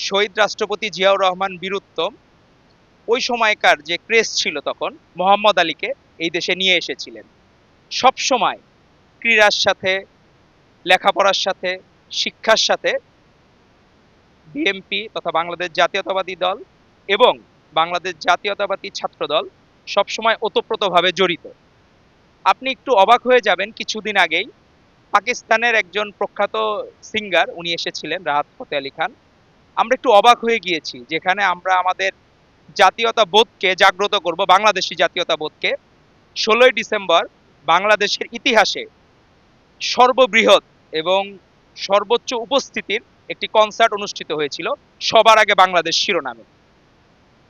শহীদ রাষ্ট্রপতি জিয়াউর রহমান বীরুত্তম ওই সময়কার যে ক্রেজ ছিল তখন মোহাম্মদ আলীকে এই দেশে নিয়ে এসেছিলেন। সব সময় ক্রীড়ার সাথে, লেখাপড়ার সাথে, শিক্ষার সাথে বিএনপি তথা বাংলাদেশ জাতীয়তাবাদী দল এবং বাংলাদেশ জাতীয়তাবাদী ছাত্র দল সবসময় ওতপ্রোতভাবে জড়িত। আপনি একটু অবাক হয়ে যাবেন, কিছুদিন আগেই পাকিস্তানের একজন প্রখ্যাত সিঙ্গার উনি এসেছিলেন, রাহাত ফতেহ আলী খান। আমরা একটু অবাক হয়ে গিয়েছি, যেখানে আমরা আমাদের জাতীয়তা বোধকে জাগ্রত করব, বাংলাদেশি জাতীয়তা বোধকে। 16ই ডিসেম্বর বাংলাদেশের ইতিহাসে সর্ববৃহৎ এবং সর্বোচ্চ উপস্থিতির একটি কনসার্ট অনুষ্ঠিত হয়েছিল, সবার আগে বাংলাদেশ শিরোনামে।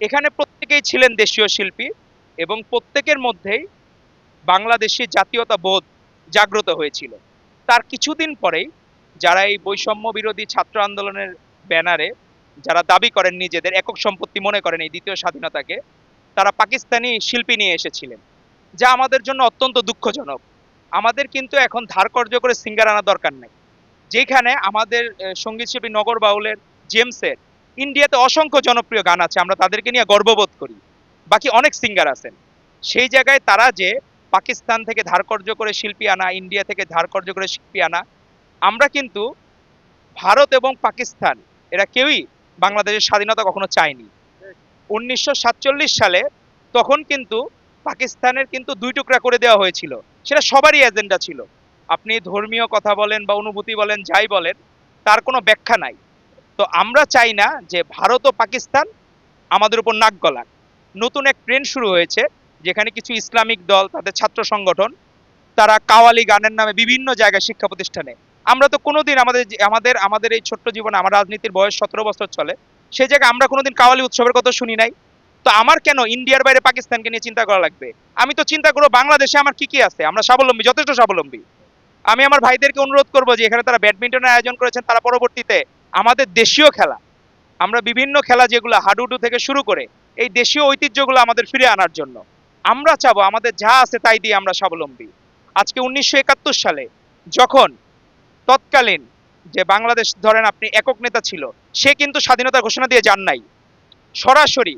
এখানে প্রত্যেকেই ছিলেন দেশীয় শিল্পী এবং প্রত্যেকের মধ্যেই বাংলাদেশি জাতীয়তা বোধ জাগ্রত হয়েছিল। তার কিছুদিন পরেই যারা এই বৈষম্য বিরোধী ছাত্র আন্দোলনের ব্যানারে যারা দাবি করেন নিজেদের একক সম্পত্তি মনে করেন এই দ্বিতীয় স্বাধীনতাকে, তারা পাকিস্তানি শিল্পী নিয়ে এসেছিলেন, যা আমাদের জন্য অত্যন্ত দুঃখজনক। আমাদের কিন্তু এখন ধার কর্জ করে সিঙ্গার আনা দরকার নাই। যেখানে আমাদের সঙ্গীত শিল্পী নগর বাউলের, জেমসের ইন্ডিয়াতে অসংখ্য জনপ্রিয় গান আছে, আমরা তাদেরকে নিয়ে গর্ববোধ করি। বাকি অনেক সিঙ্গার আছেন, সেই জায়গায় তারা যে পাকিস্তান থেকে ধার কর্জ করে শিল্পী আনা, ইন্ডিয়া থেকে ধার কর্জ করে শিল্পী আনা, আমরা কিন্তু ভারত এবং পাকিস্তান এরা কেউই বাংলাদেশের স্বাধীনতা কখনো চায়নি। 1947 সালে তখন কিন্তু পাকিস্তানের কিন্তু দুই টুকরা করে দেওয়া হয়েছিল, সেটা সবারই এজেন্ডা ছিল। আপনি ধর্মীয় কথা বলেন বা অনুভূতি বলেন, যাই বলেন, তার কোনো ব্যাখ্যা নাই। তো আমরা চাই না যে ভারত ও পাকিস্তান আমাদের উপর নাক গলান। নতুন এক ট্রেন্ড শুরু হয়েছে, যেখানে কিছু ইসলামিক দল, তাদের ছাত্র সংগঠন, তারা কাওয়ালি গানের নামে বিভিন্ন জায়গায় শিক্ষা প্রতিষ্ঠানে, আমরা তো কোনোদিন আমাদের আমাদের আমাদের এই ছোট্ট জীবনে, আমার রাজনীতির বয়স 17 বছর চলে, সেই জায়গায় আমরা কোনোদিন কাওয়ালি উৎসবের কথা শুনি নাই। তো আমার কেন ইন্ডিয়ার বাইরে পাকিস্তানকে নিয়ে চিন্তা করা লাগবে? আমি তো চিন্তা করবো বাংলাদেশে আমার কি কি আছে, আমরা স্বাবলম্বী, যথেষ্ট স্বাবলম্বী। আমি আমার ভাইদেরকে অনুরোধ করবো যে এখানে তারা ব্যাডমিন্টনের আয়োজন করেছেন, তারা পরবর্তীতে আমাদের দেশীয় খেলা, আমরা বিভিন্ন খেলা যেগুলো হাডুডু থেকে শুরু করে এই দেশীয় ঐতিহ্যগুলো আমাদের ফিরে আনার জন্য আমরা চাবো আমাদের যা আছে তাই দিয়ে আমরা স্বাবলম্বী। আজকে 1971 সালে যখন তৎকালীন যে বাংলাদেশ ধরেন আপনি একক নেতা ছিল, সে কিন্তু স্বাধীনতা ঘোষণা দিয়ে যান নাই। সরাসরি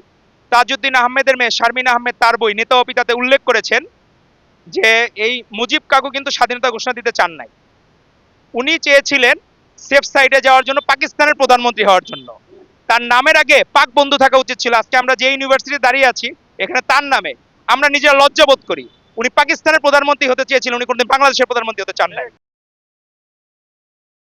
তাজউদ্দিন আহমেদের মেয়ে শারমিন আহমেদ তার বই নেতা ও পিতাতে উল্লেখ করেছেন যে এই মুজিব কাকু কিন্তু স্বাধীনতা ঘোষণা দিতে চান নাই। উনি চেয়েছিলেন সেফ সাইডে যাওয়ার জন্য, পাকিস্তানের প্রধানমন্ত্রী হওয়ার জন্য। তার নামের আগে পাক বন্ধু থাকা উচিত ছিল। আজকে আমরা যে ইউনিভার্সিটিতে দাঁড়িয়ে আছি, এখানে তার নামে আমরা নিজেরা লজ্জা বোধ করি। উনি পাকিস্তানের প্রধানমন্ত্রী হতে চেয়েছিলেন, উনি কোনদিন বাংলাদেশের প্রধানমন্ত্রী হতে চান নাই।